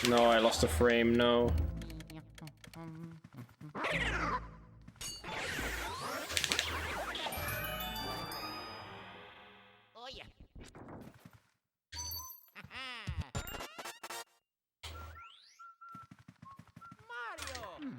No, I lost a frame, no. Oh yeah. Mario.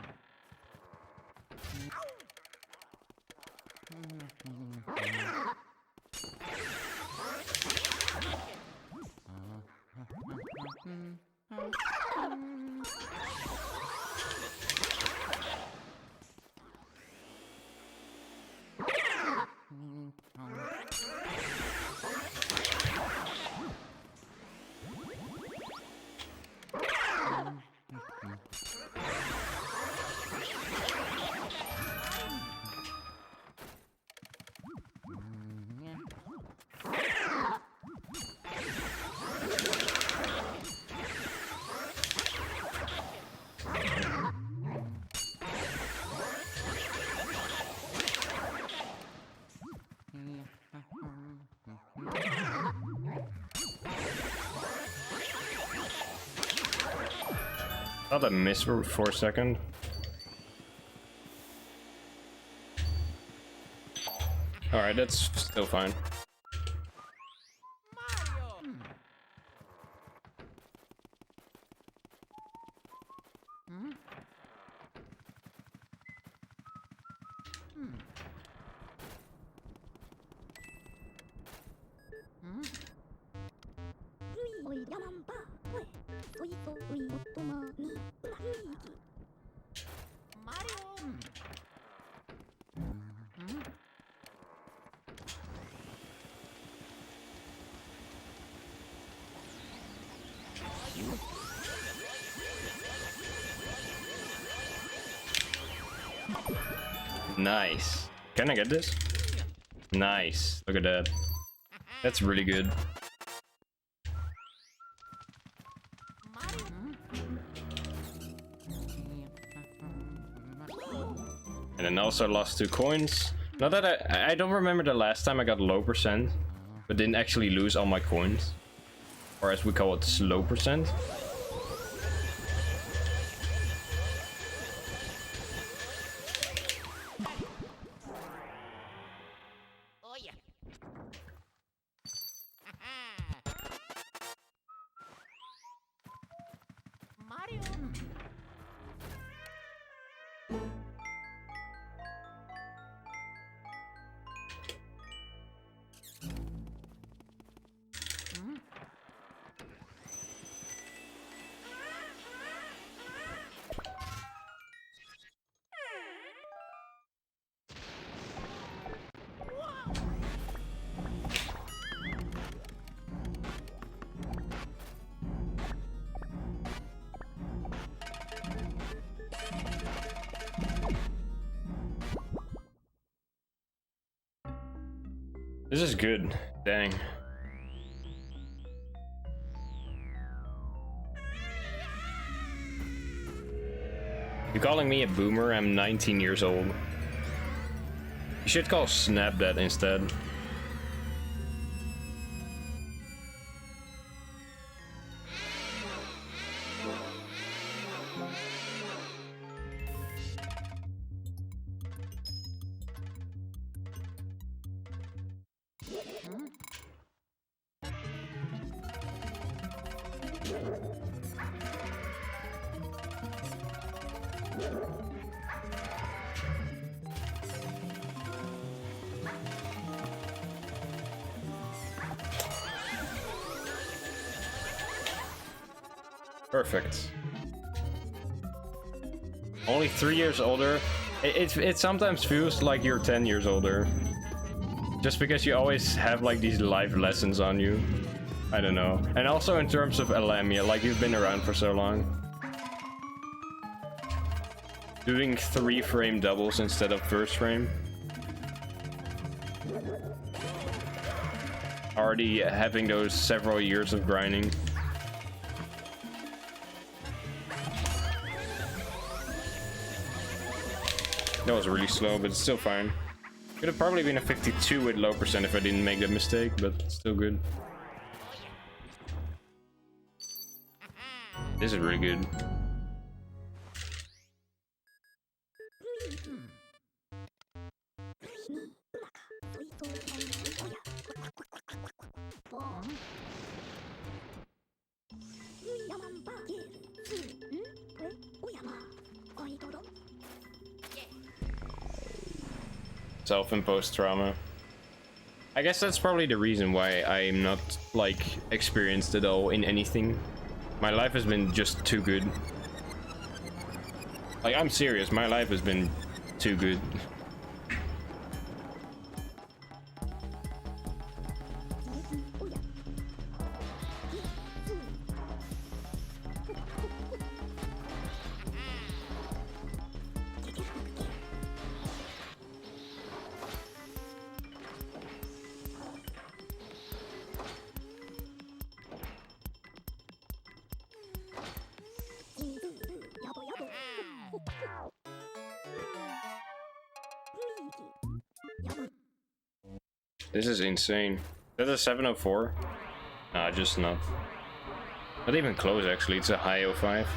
Thought I missed for a second. Alright, that's still fine. Mario. Mario. Nice. Can I get this? Nice. Look at that. That's really good. And then also lost 2 coins. Not that I don't remember the last time I got low percent, but didn't actually lose all my coins. Or as we call it, slow percent. Oh yeah. Mario. This is good. Dang. You're calling me a boomer? I'm 19 years old. You should call Snap that instead. Perfect. Only 3 years older. It sometimes feels like you're 10 years older. Just because you always have like these life lessons on you. I don't know. And also in terms of Alamia, like you've been around for so long. Doing 3-frame doubles instead of first frame. Already having those several years of grinding. That was really slow, but it's still fine. Could have probably been a 52 with low percent if I didn't make that mistake, but still good. This is really good. Self-imposed trauma. I guess that's probably the reason why I'm not like experienced at all in anything. My life has been just too good. Like, I'm serious, my life has been too good. This is insane. Is that a 704? Nah, just not. Not even close, actually. It's a high 05.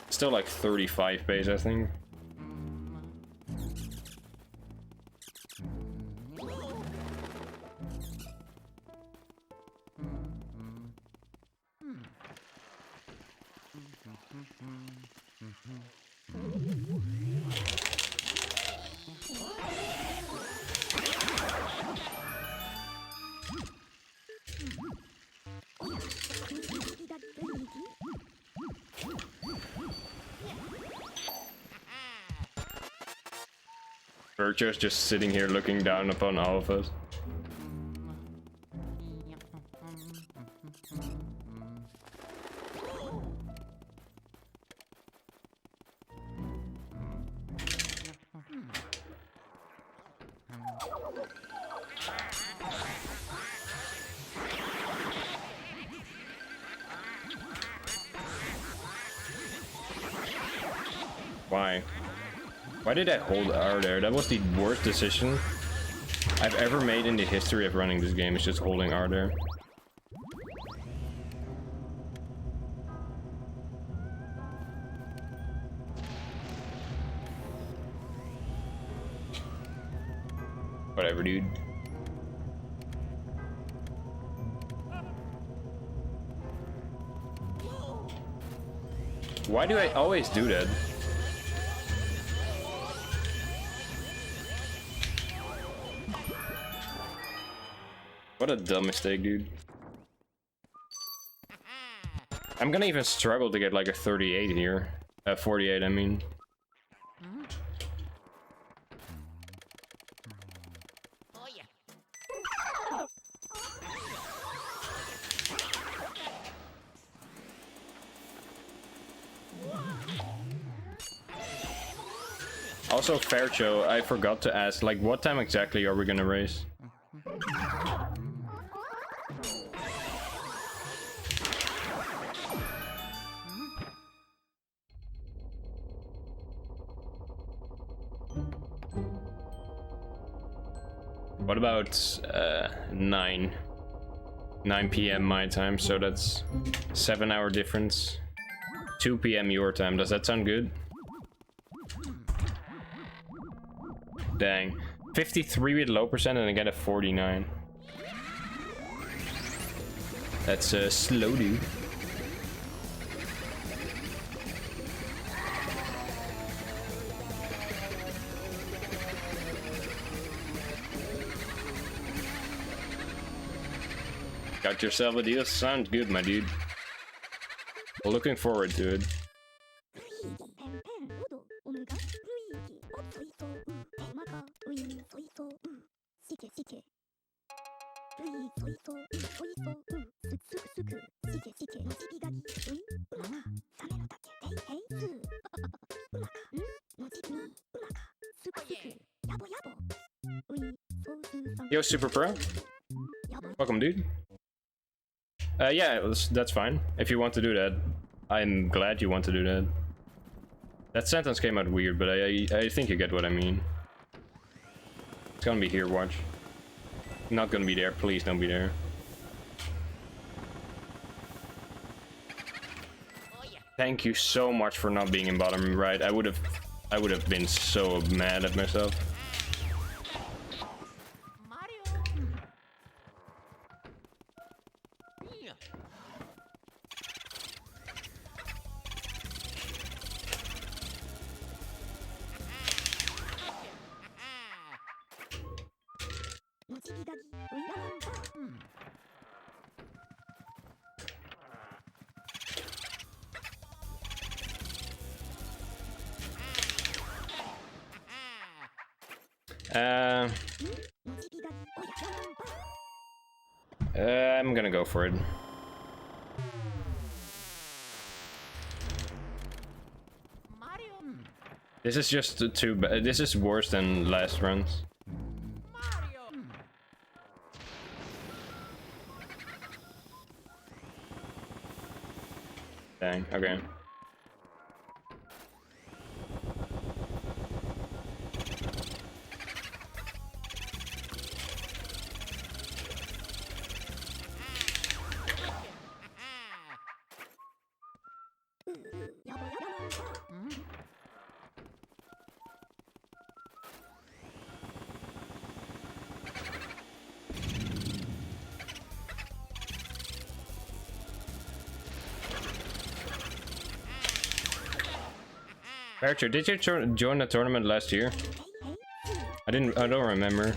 Still like 35 pace, I think. Virtuo's just sitting here looking down upon all of us. Why? Why did I hold R there? That was the worst decision I've ever made in the history of running this game, is just holding R there. Whatever, dude. Why do I always do that? What a dumb mistake, dude. I'm gonna even struggle to get like a 38 here. 48, I mean. Oh yeah. Also, Faircho, I forgot to ask, like, what time exactly are we gonna race? What about 9 p.m. my time, so that's 7-hour difference. 2 p.m. your time, does that sound good? Dang. 53 with low percent and I get a 49. That's slow, dude. got yourself a deal. Sounds good, my dude. Looking forward to it. Yo, Super Pro. Welcome, dude. Yeah, that's fine. If you want to do that, I'm glad you want to do that. That sentence came out weird, but I think you get what I mean. It's gonna be here, watch. Not gonna be there, please don't be there. Oh yeah. Thank you so much for not being in bottom right. I would have been so mad at myself. Mario. Yeah. I'm gonna go for it. Mario. This is just too bad. This is worse than last runs. Mario. Dang, okay. Archer, did you join the tournament last year? I don't remember.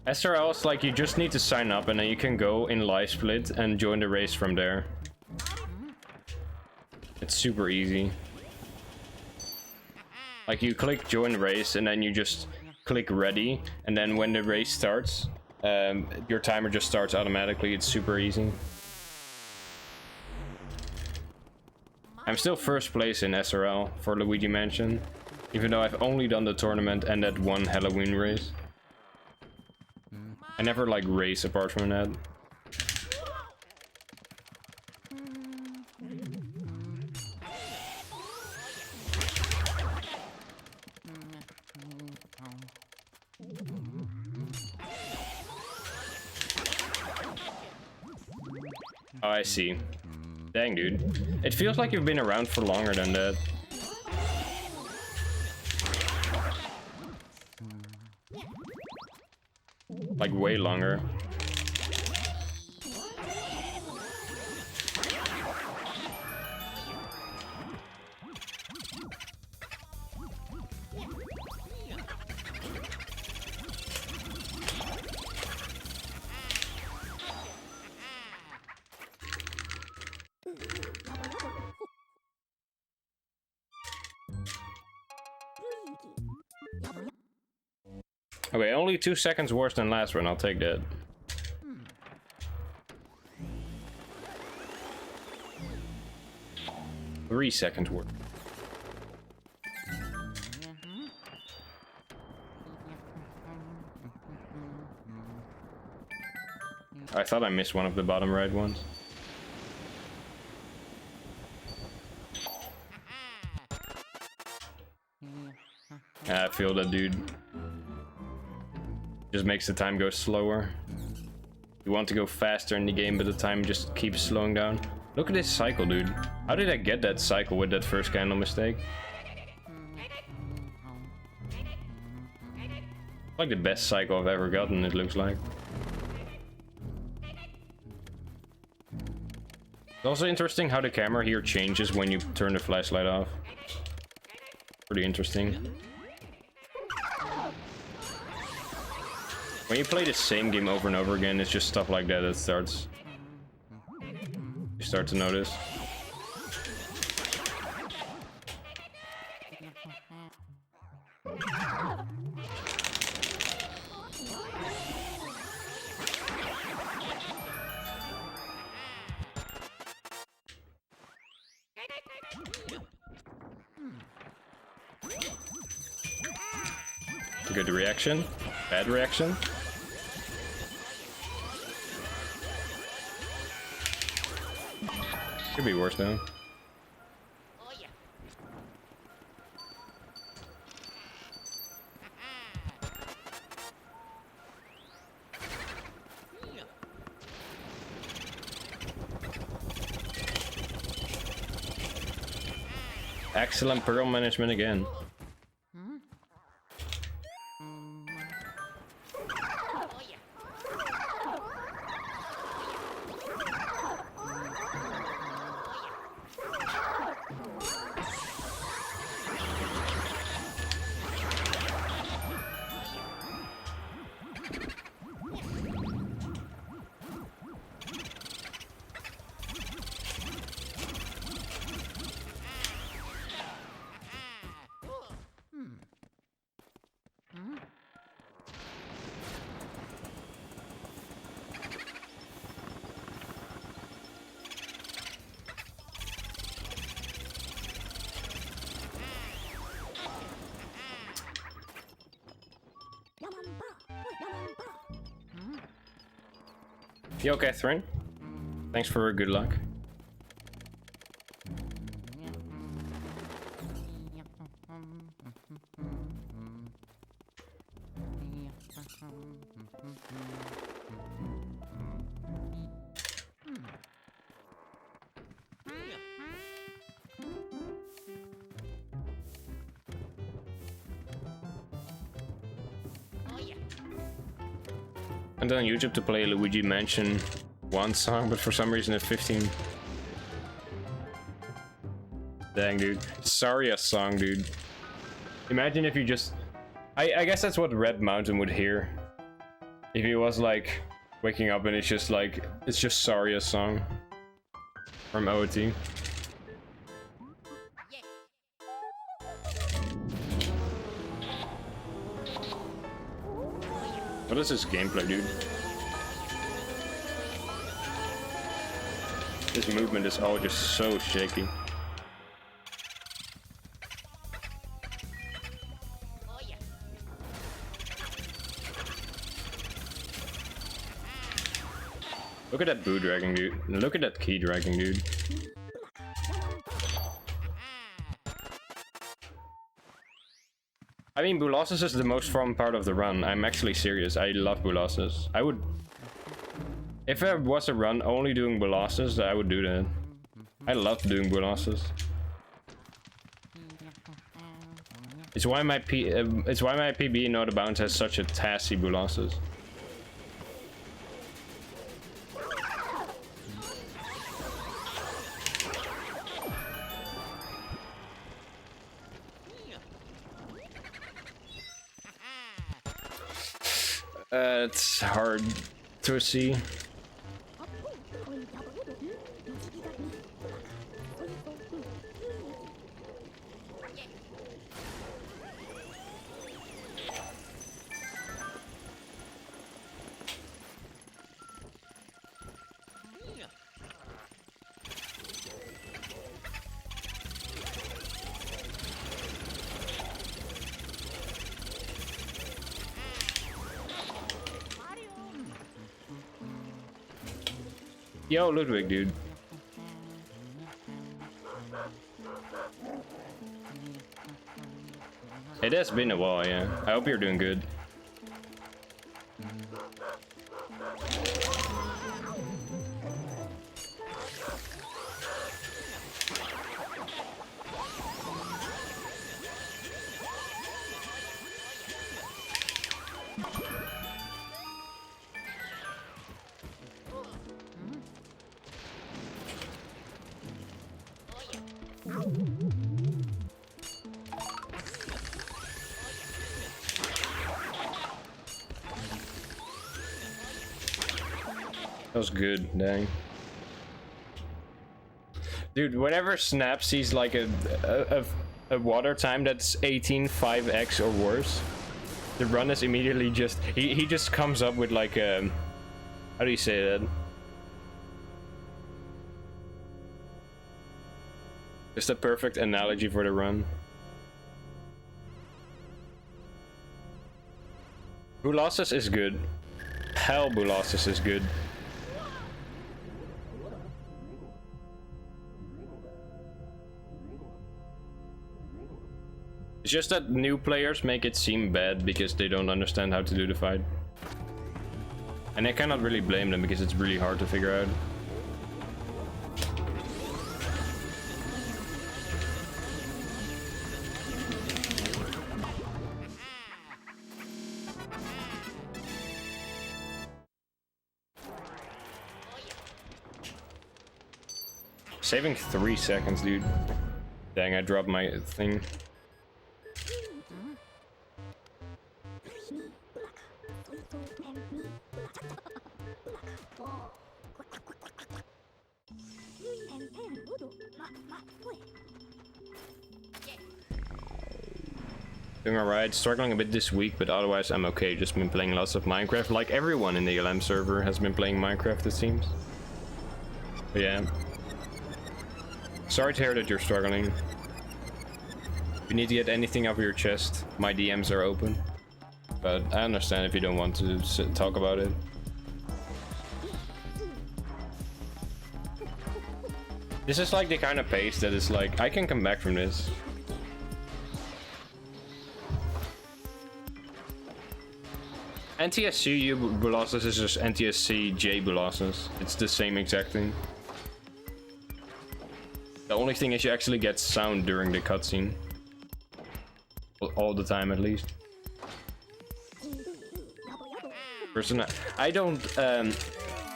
SRL is like you just need to sign up and then you can go in live split and join the race from there. It's super easy. Like you click join race and then you just click ready, and then when the race starts, your timer just starts automatically. It's super easy. I'm still first place in SRL for Luigi Mansion, even though I've only done the tournament and that one Halloween race. I never like race apart from that. Oh, I see. Dang, dude. It feels like you've been around for longer than that. Like, way longer. Okay, only 2 seconds worse than last one. I'll take that. Three seconds worse. I thought I missed one of the bottom right ones. I feel that, dude. Just makes the time go slower. You want to go faster in the game, but the time just keeps slowing down. Look at this cycle, dude. How did I get that cycle with that first candle mistake? Like the best cycle I've ever gotten, it looks like. It's also interesting how the camera here changes when you turn the flashlight off. Pretty interesting. When you play the same game over and over again, it's just stuff like that starts. You start to notice. Good reaction. Bad reaction. Could be worse though. Oh yeah. Excellent pearl management again. Oh yeah. Yo, Catherine. Thanks for good luck. Oh yeah. I went on YouTube to play Luigi Mansion 1 song, but for some reason it's 15. Dang, dude. Sorry, a song, dude. Imagine if you just... I guess that's what Red Mountain would hear. If he was like waking up and it's just like, it's just Sorry, a song from OOT. Yeah. What is this gameplay, dude? This movement is all just so shaky. Oh yeah. Look at that boo dragging, dude. Look at that key dragging, dude. I mean, Boolossus is the most fun part of the run. I'm actually serious. I love Boolossus. I would... If there was a run only doing Boolossus, I would do that. I love doing Boolossus. It's why my PB Not a Bounce has such a tassy Boolossus. It's hard to see. Yo, Ludwig, dude. It has been a while, yeah. I hope you're doing good. That was good, dang. Dude, whenever Snap sees like a water time that's 18.5x or worse, the run is immediately just he just comes up with like a, how do you say that? Just a perfect analogy for the run. Bulassus is good. Hell, Bulassus is good. It's just that new players make it seem bad because they don't understand how to do the fight. And I cannot really blame them because it's really hard to figure out. Saving 3 seconds, dude. Dang, I dropped my thing. Doing alright, struggling a bit this week, but otherwise I'm okay. Just been playing lots of Minecraft, like everyone in the LM server has been playing Minecraft, it seems. But yeah. Sorry to hear that you're struggling. If you need to get anything off your chest, my DMs are open. But I understand if you don't want to talk about it. This is like the kind of pace that is like, I can come back from this. NTSC U Bulassus is just NTSC J Bulassus. It's the same exact thing. The only thing is you actually get sound during the cutscene. All the time, at least. Personally, I don't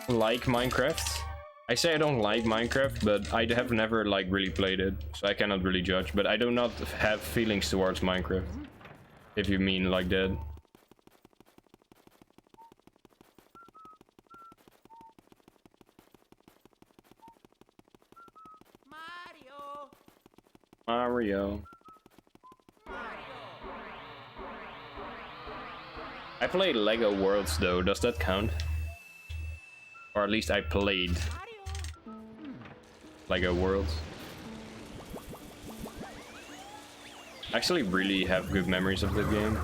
like Minecraft. I say I don't like Minecraft, but I have never like really played it, so I cannot really judge. But I do not have feelings towards Minecraft, if you mean like that. Mario. I played Lego Worlds though, does that count? Or at least I played Lego Worlds. I actually really have good memories of that game.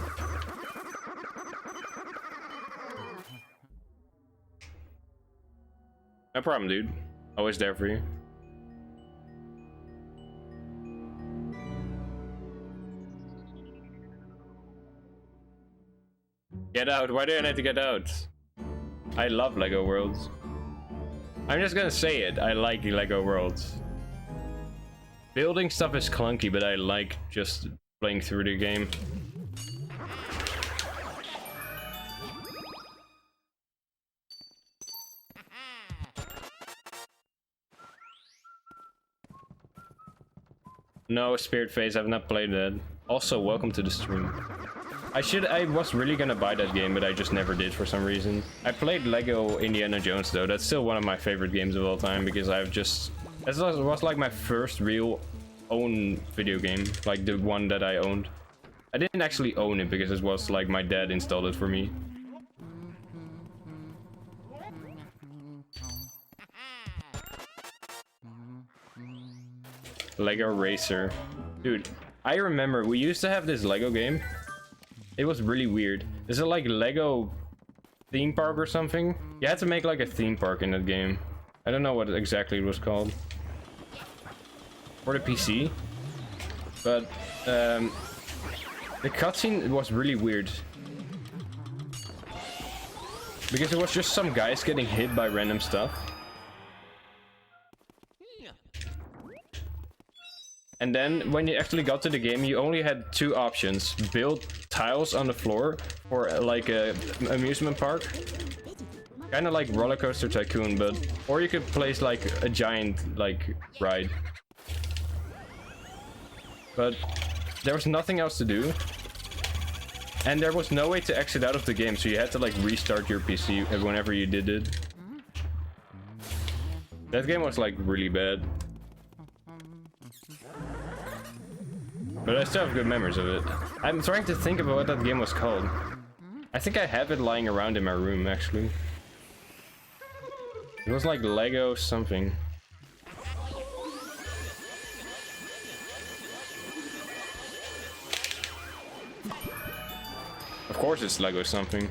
No problem, dude. Always there for you. Get out! Why do I need to get out? I love Lego Worlds. I'm just gonna say it, I like Lego Worlds. Building stuff is clunky, but I like just playing through the game. No, Spirit Phase, I've not played that. Also, welcome to the stream. I was really gonna buy that game, but I just never did for some reason. I played Lego Indiana Jones though. That's still one of my favorite games of all time because I've just... It was like my first real own video game, like the one that I owned. I didn't actually own it because it was like my dad installed it for me. Lego Racer. Dude, I remember we used to have this Lego game. It was really weird. Is it like Lego theme park or something? You had to make like a theme park in that game. I don't know what exactly it was called. For the PC. But the cutscene was really weird. Because it was just some guys getting hit by random stuff. And then when you actually got to the game, you only had two options. Build tiles on the floor for like a amusement park. Kind of like Roller Coaster Tycoon, but... Or you could place like a giant like ride. But there was nothing else to do. And there was no way to exit out of the game, so you had to like restart your PC whenever you did it. That game was like really bad. But I still have good memories of it. I'm trying to think about what that game was called. I think I have it lying around in my room, actually. It was like Lego something. Of course it's Lego something.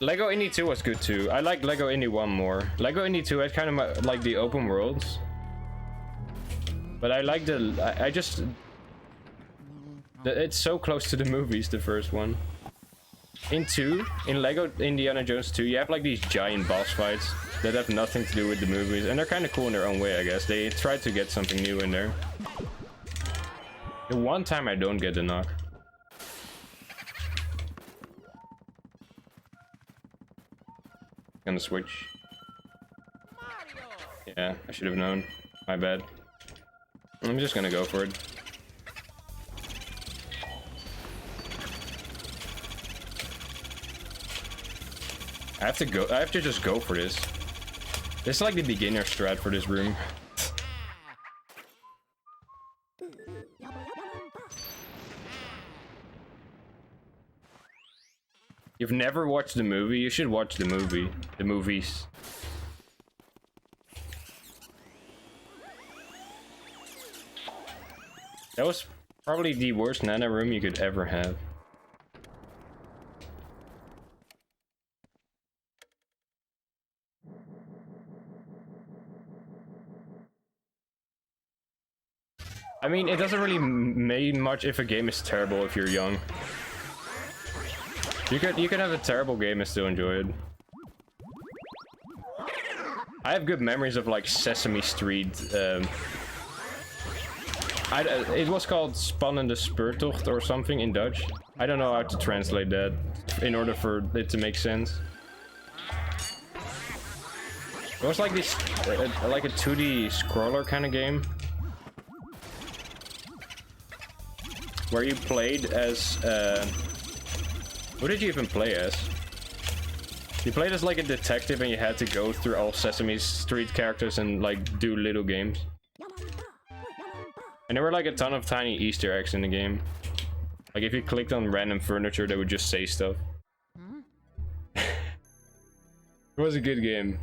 Lego Indie 2 was good too. I like Lego Indie 1 more. Lego Indie 2 had kind of like the open worlds. But I like it's so close to the movies, the first one. In Lego Indiana Jones 2, you have like these giant boss fights that have nothing to do with the movies. And they're kind of cool in their own way, I guess. They tried to get something new in there. The one time I don't get the knock. Gonna switch. Yeah, I should have known. My bad. I'm just gonna go for it. I have to just go for this. This is like the beginner strat for this room. You've never watched the movie? You should watch the movie. The movies. That was probably the worst Nana room you could ever have. I mean, it doesn't really mean much if a game is terrible if you're young. You can have a terrible game and still enjoy it. I have good memories of like Sesame Street. It was called Spannende Speurtocht or something in Dutch. I don't know how to translate that in order for it to make sense. It was like this, like a 2D scroller kind of game. Where you played as, what did you even play as? You played as like a detective and you had to go through all Sesame Street characters and like do little games. And there were like a ton of tiny Easter eggs in the game. Like if you clicked on random furniture, they would just say stuff. It was a good game.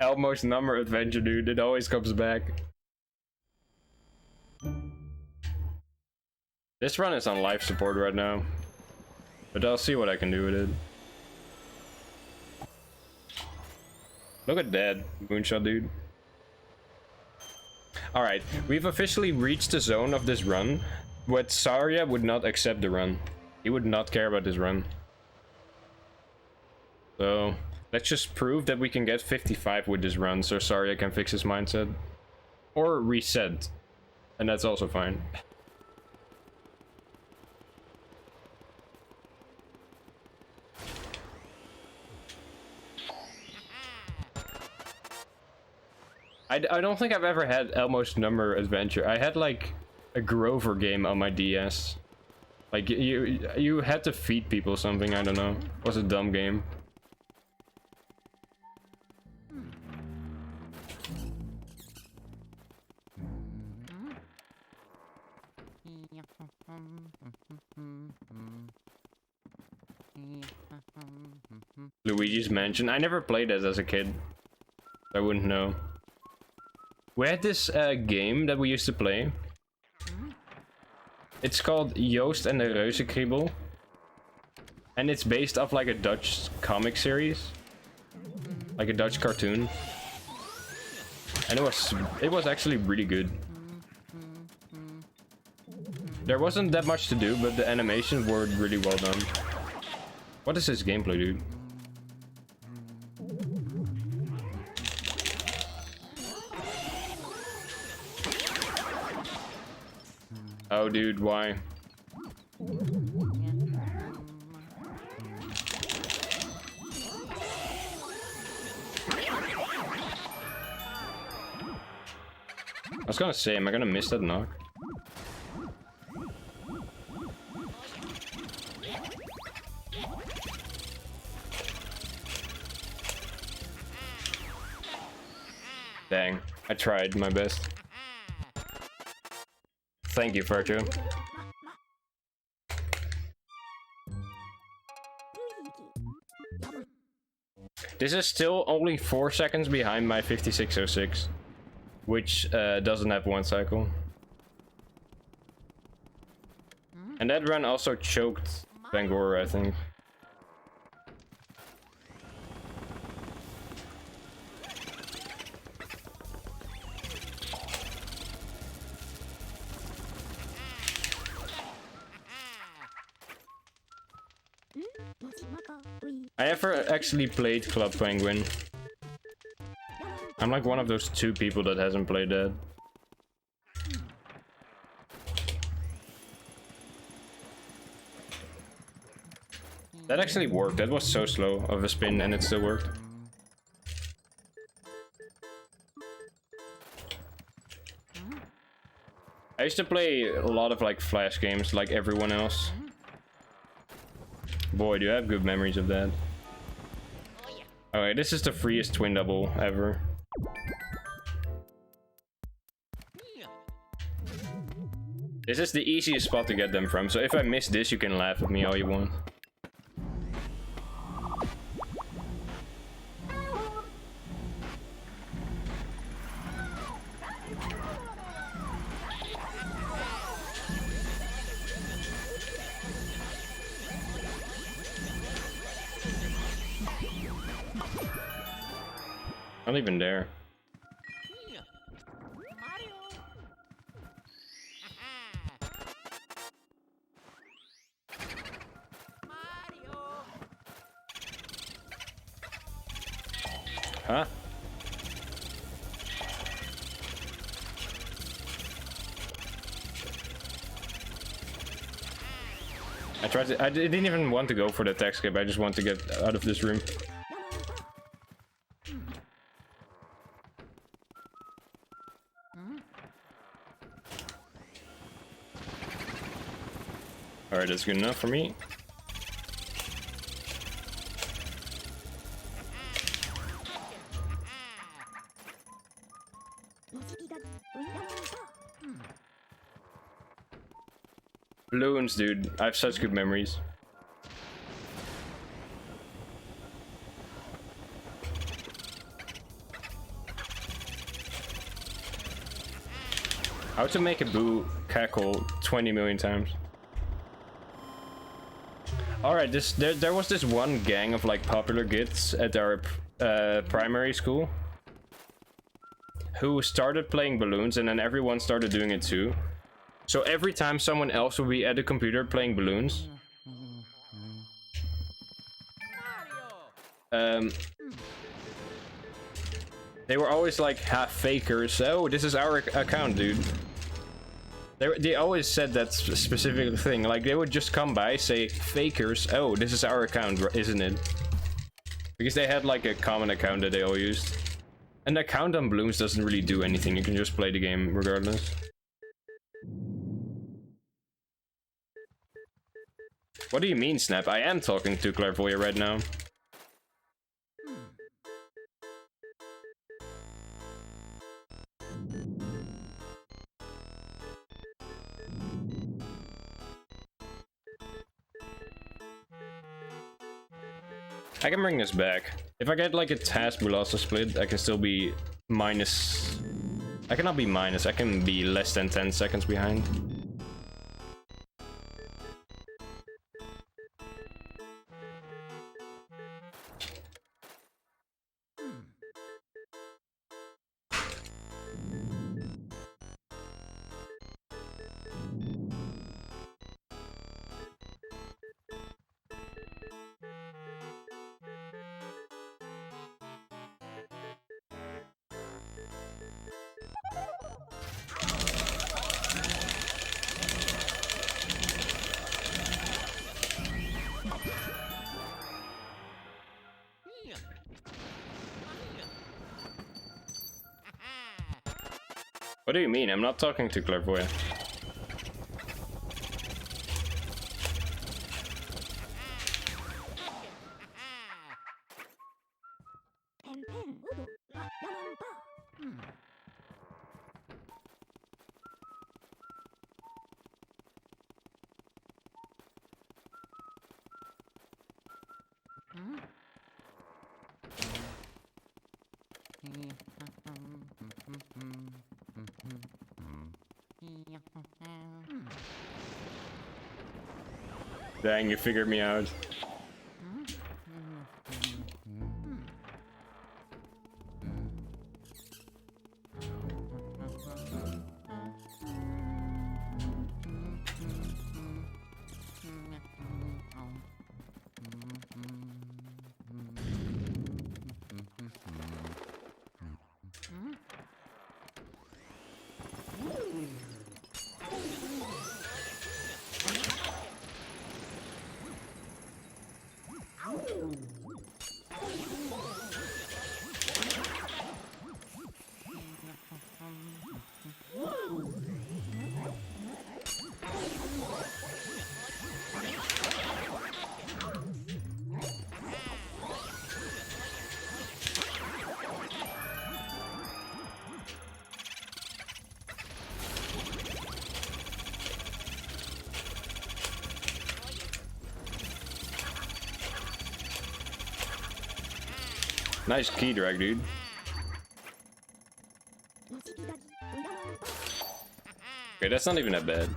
Elmo's Number Adventure, dude. It always comes back. This run is on life support right now. But I'll see what I can do with it. Look at that moonshot, dude. Alright, we've officially reached the zone of this run, but Saria would not accept the run. He would not care about this run. So, let's just prove that we can get 55 with this run so Saria can fix his mindset. Or reset. And that's also fine. I don't think I've ever had Elmo's Number Adventure. I had like a Grover game on my DS. Like you had to feed people something, I don't know. It was a dumb game. Luigi's Mansion. I never played it as a kid. I wouldn't know. We had this game that we used to play. It's called Joost and de Reuzenkriebel. And it's based off like a Dutch comic series. Like a Dutch cartoon. And it was actually really good. There wasn't that much to do, but the animations were really well done. What is this gameplay, dude? Oh, dude, why? I was gonna say, am I gonna miss that knock? Dang, I tried my best. Thank you, Virtue. This is still only 4 seconds behind my 5606, which doesn't have one cycle. And that run also choked Bangor, I think. I never actually played Club Penguin. I'm like one of those 2 people that hasn't played that. That actually worked. That was so slow of a spin and it still worked. I used to play a lot of like Flash games like everyone else. Boy, do I have good memories of that. Alright, this is the freest twin double ever. This is the easiest spot to get them from, so if I miss this, you can laugh at me all you want. Not even there. Huh? I didn't even want to go for the tech skip, I just want to get out of this room. Alright, that's good enough for me. Balloons, dude. I have such good memories. How to make a boo cackle 20 million times. Alright, there was this one gang of like popular kids at our primary school who started playing balloons, and then everyone started doing it too. So every time someone else would be at the computer playing balloons, they were always like half fakers. Oh, this is our account, dude. They always said that specific thing. Like, they would just come by, say, fakers. Oh, this is our account, isn't it? Because they had like a common account that they all used. An account on Bloons doesn't really do anything. You can just play the game regardless. What do you mean, Snap? I am talking to Clairvoyant right now. I can bring this back. If I get like a task Bulasa split, I can still be minus... I cannot be minus, I can be less than 10 seconds behind. What do you mean? I'm not talking to Clairvoyant. Dang, you figured me out. Nice key drag, dude. Okay, that's not even that bad.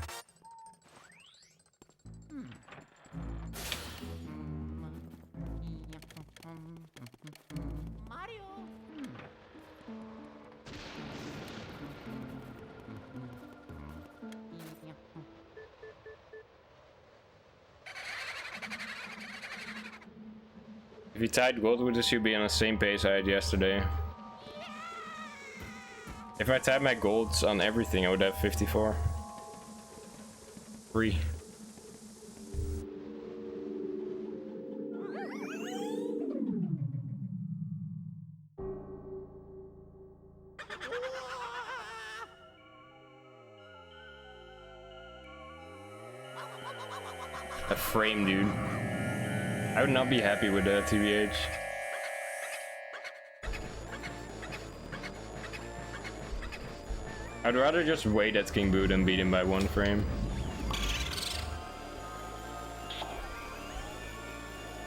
Mario. If you tied gold with this, you'd be on the same pace I had yesterday. If I tied my golds on everything, I would have 54. Free. A frame, dude. I would not be happy with that, TBH. I'd rather just wait at King Boo than beat him by 1 frame.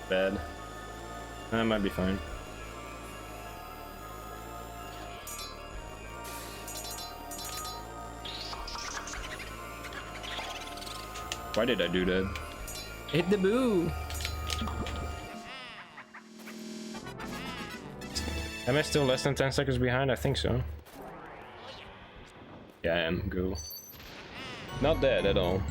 Bad. That might be fine. Why did I do that? Hit the boo! Am I still less than 10 seconds behind? I think so. Yeah, I am. Go. Not dead at all.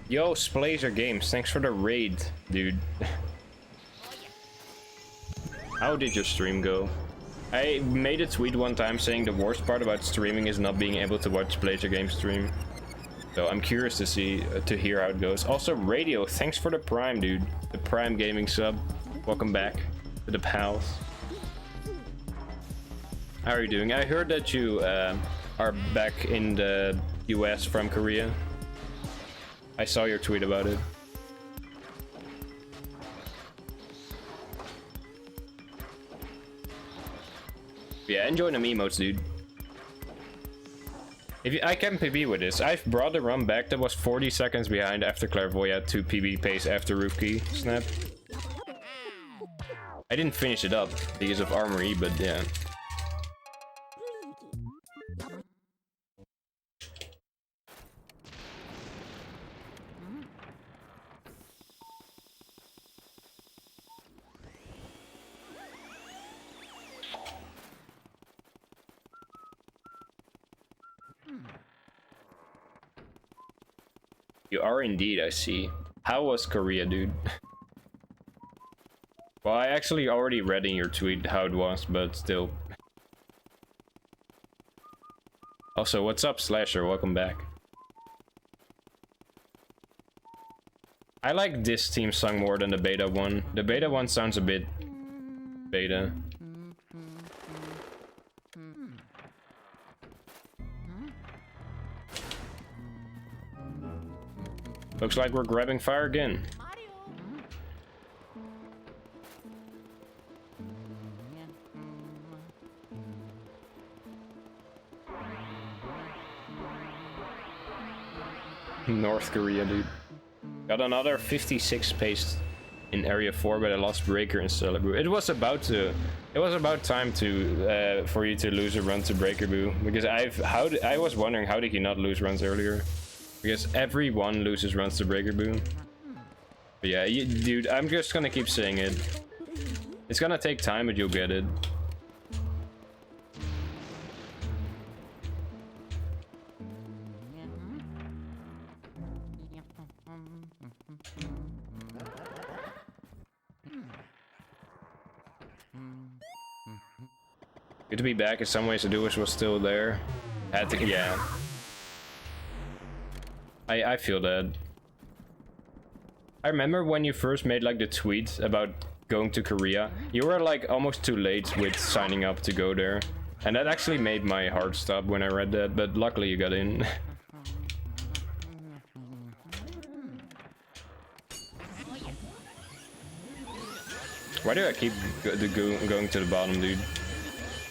Yo, Splazer Games, thanks for the raid, dude. How did your stream go? I made a tweet one time saying the worst part about streaming is not being able to watch Splazer Games stream. So I'm curious to see, to hear how it goes. Also, Radio, thanks for the Prime, dude. The Prime Gaming sub. Welcome back to the pals. How are you doing? I heard that you are back in the US from Korea. I saw your tweet about it. Yeah, enjoy the emotes, dude. I can PB with this. I've brought the run back that was 40 seconds behind after Clairvoyant to PB pace after Rookie snap. I didn't finish it up because of Armory, but yeah. You are indeed, I see. How was Korea, dude? Well, I actually already read in your tweet how it was, but still. Also, what's up, Slasher? Welcome back. I like this team song more than the beta one. The beta one sounds a bit beta. Looks like we're grabbing fire again. Mario. North Korea, dude. Got another 56 pace in Area 4, but I lost Breaker and Celebroo. It was about time to for you to lose a run to Breaker Boo, because I was wondering how did he not lose runs earlier? Because everyone loses runs to Breaker Boo. But yeah, dude, I'm just gonna keep saying it. It's gonna take time, but you'll get it. Good to be back. In some ways, the doers was still there. Had to, yeah. I feel that. I remember when you first made like the tweet about going to Korea. You were like almost too late with signing up to go there, and that actually made my heart stop when I read that. But luckily, you got in. Why do I keep going to the bottom, dude?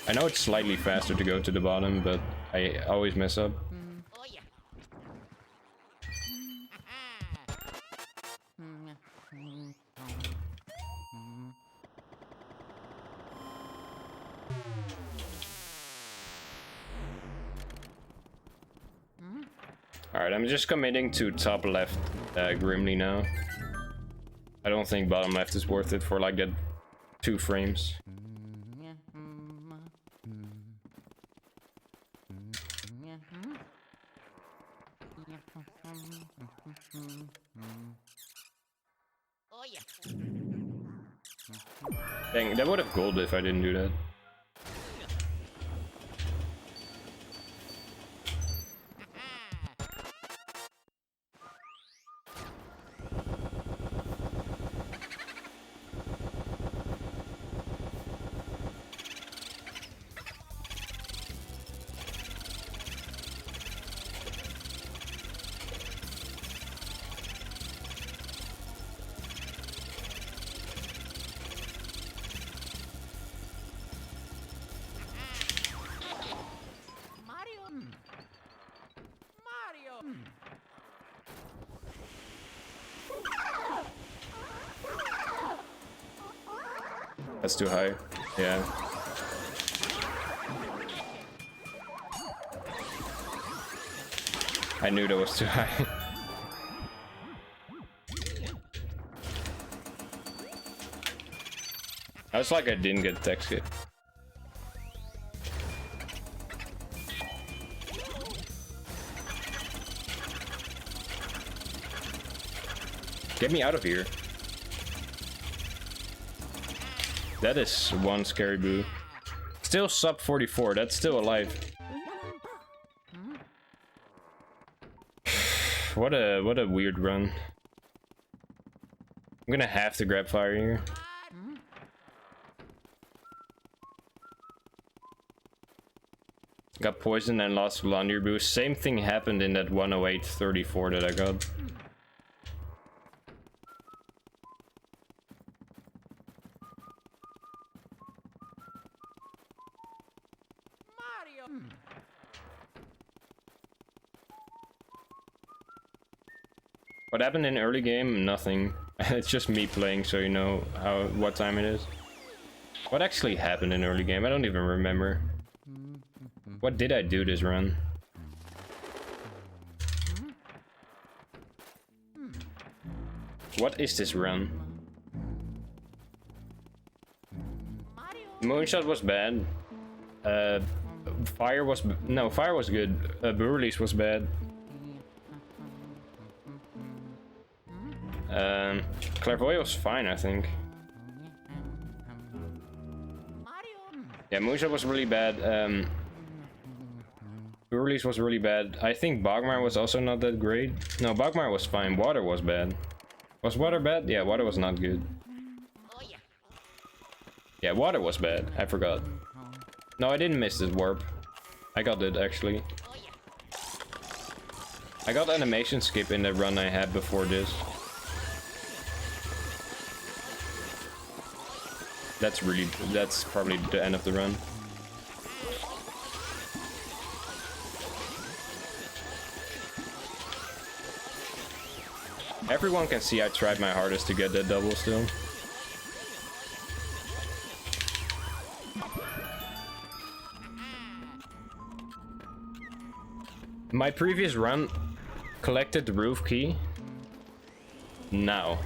I know it's slightly faster to go to the bottom, but I always mess up. Oh yeah. Alright, I'm just committing to top left Grimly now. I don't think bottom left is worth it for like that 2 frames. Oh yeah. Dang, that would have gold if I didn't do that. That's too high. Yeah. I knew that was too high. I was like I didn't get text hit. Get me out of here. That is one scary boo. Still sub 44, that's still alive. What a weird run. I'm gonna have to grab fire here. Got poisoned and lost Blonder boost. Same thing happened in that 108.34 that I got. What happened in early game? Nothing. It's just me playing, so you know what time it is. What actually happened in early game? I don't even remember. What did I do this run? What is this run? Moonshot was bad. Fire was good. Boo release was bad. Clairvoyant was fine, I think. Yeah, Moonshot was really bad. Boo release was really bad. I think Bogmar was also not that great. No, Bogmar was fine. Water was bad. Was water bad? Yeah, water was not good. Oh yeah. Yeah, water was bad. I forgot. No, I didn't miss this warp. I got it, actually. Oh yeah. I got animation skip in the run I had before this. That's probably the end of the run. Everyone can see I tried my hardest to get that double still. My previous run collected the roof key. Now.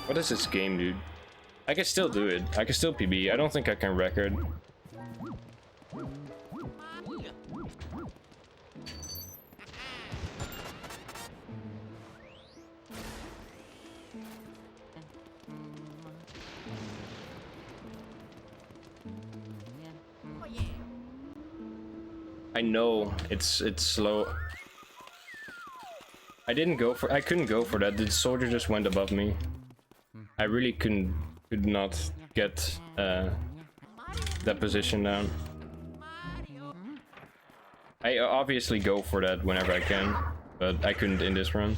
What is this game, dude? I can still do it. I can still PB. I don't think I can record. I know it's slow. I couldn't go for that. The soldier just went above me. I really could not get that position down. I obviously go for that whenever I can, but I couldn't in this run.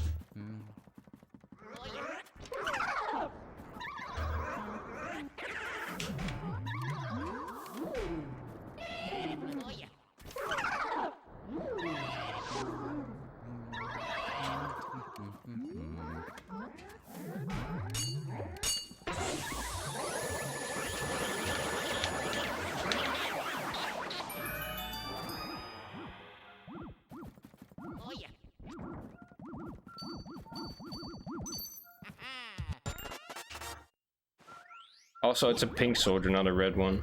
Also, it's a pink soldier, not a red one.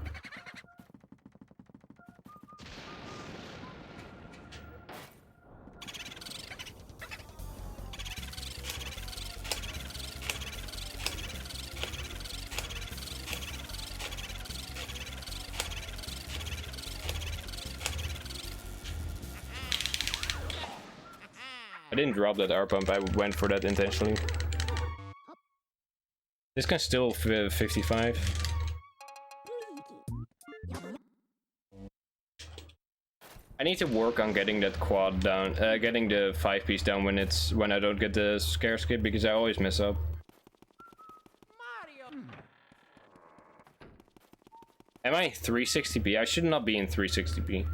I didn't drop that R pump, I went for that intentionally. This can still 55. I need to work on getting that quad down, getting the 5-piece down when I don't get the scare skip, because I always mess up. Am I 360p? I should not be in 360p.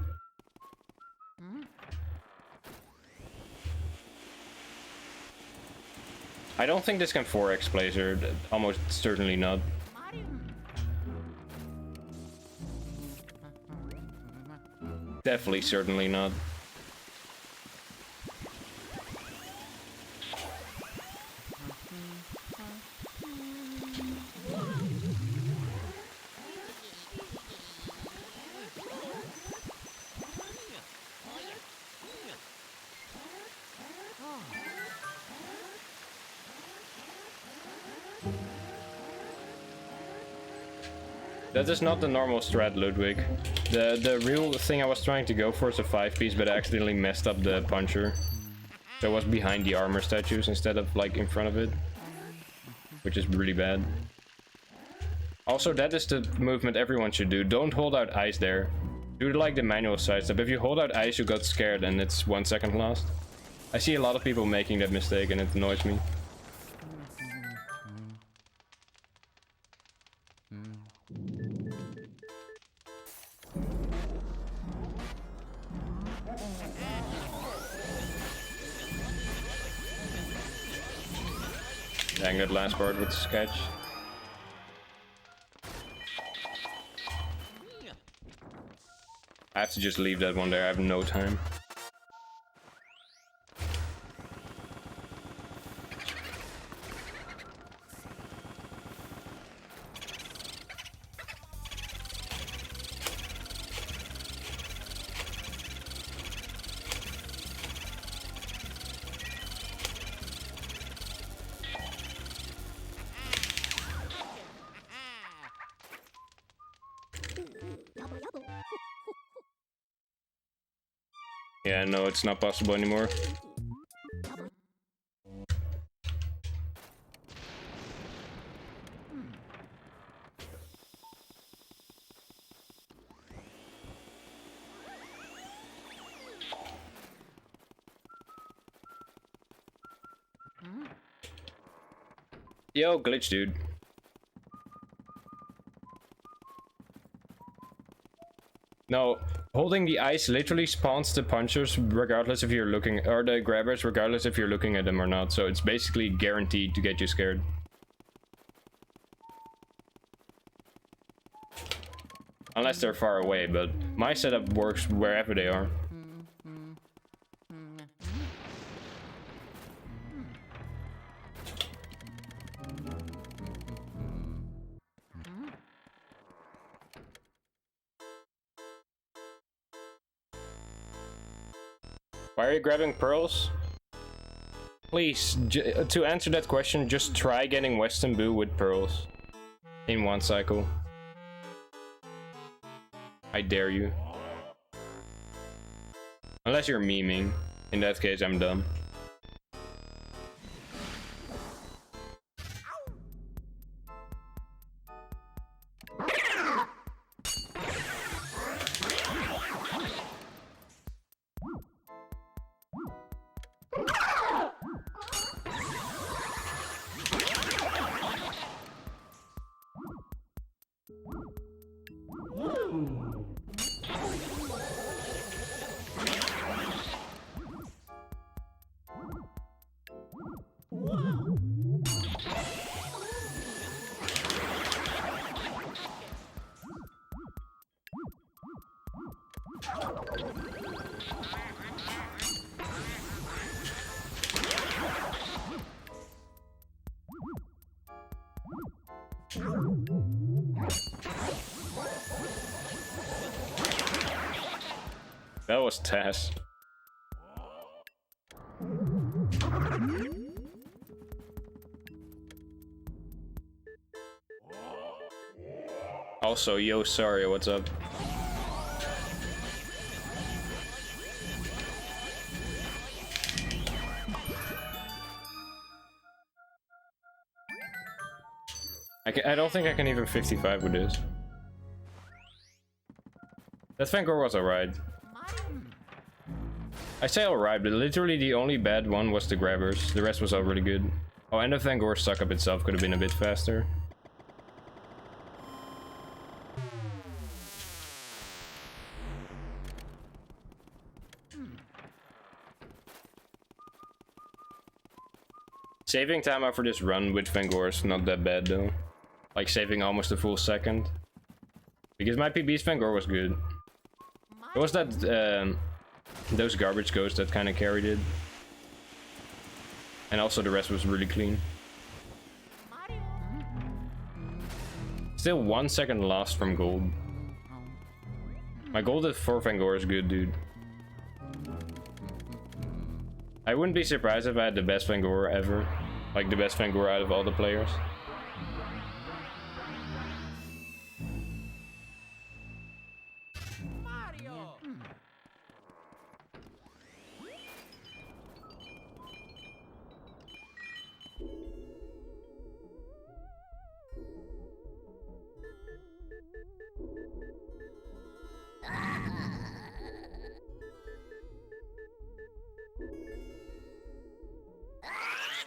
I don't think this can 4x Blazer, almost certainly not. Definitely, certainly not. That is not the normal strat, Ludwig. The real thing I was trying to go for is a 5-piece, but I accidentally messed up the puncher. So I was behind the armor statues instead of like in front of it. Which is really bad. Also, that is the movement everyone should do. Don't hold out ice there. Do like the manual sidestep. If you hold out ice, you got scared and it's 1 second lost. I see a lot of people making that mistake and it annoys me. Dang, that last part with the sketch. I have to just leave that one there, I have no time. Yeah, no, it's not possible anymore. Yo, glitch dude. No, holding the ice literally spawns the punchers regardless if you're looking, or the grabbers regardless if you're looking at them or not. So it's basically guaranteed to get you scared. Unless they're far away, but my setup works wherever they are. Why are you grabbing pearls? Please, to answer that question, just try getting Western Boo with pearls. In one cycle. I dare you. Unless you're memeing. In that case, I'm dumb. That was Tess. Also, yo, sorry, what's up? I don't think I can even 55 with this. That Fangor was alright. I say alright, but literally the only bad one was the grabbers. The rest was all really good. Oh, and the Fangor suck up itself could have been a bit faster. Saving time after this run with Fangor is not that bad though. Like saving almost a full second. Because my PB's Fangor was good. It was that those garbage ghosts that kind of carried it. And also the rest was really clean. Still 1 second lost from gold. My gold at 4 Fangor is good, dude. I wouldn't be surprised if I had the best Fangor ever. Like the best Fangor out of all the players.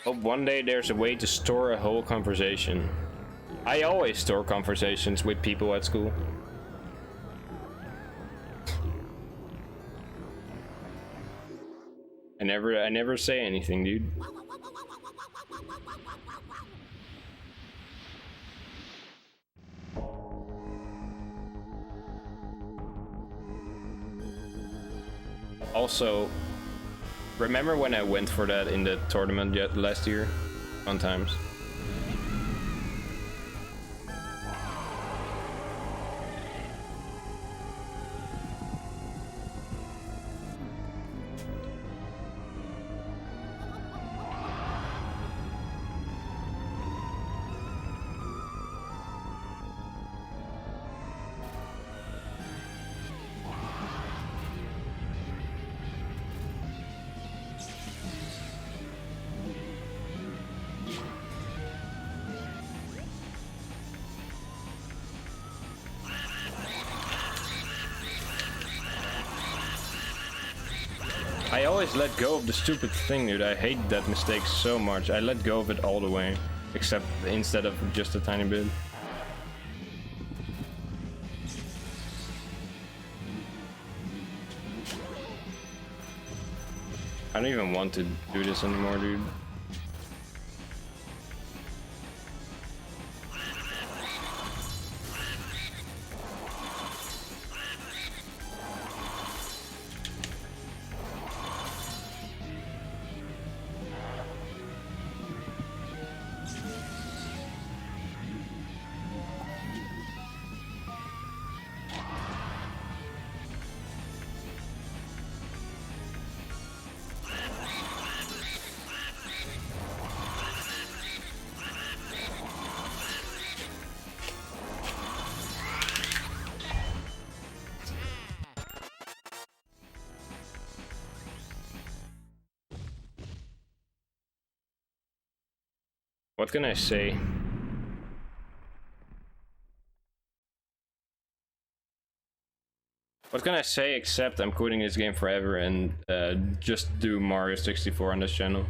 Hope one day there's a way to store a whole conversation. I always store conversations with people at school. I never say anything, dude. Also, remember when I went for that in the tournament last year? Fun times. I always let go of the stupid thing, dude. I hate that mistake so much. I let go of it all the way, except instead of just a tiny bit. I don't even want to do this anymore, dude. What can I say? What can I say except I'm quitting this game forever and just do Mario 64 on this channel?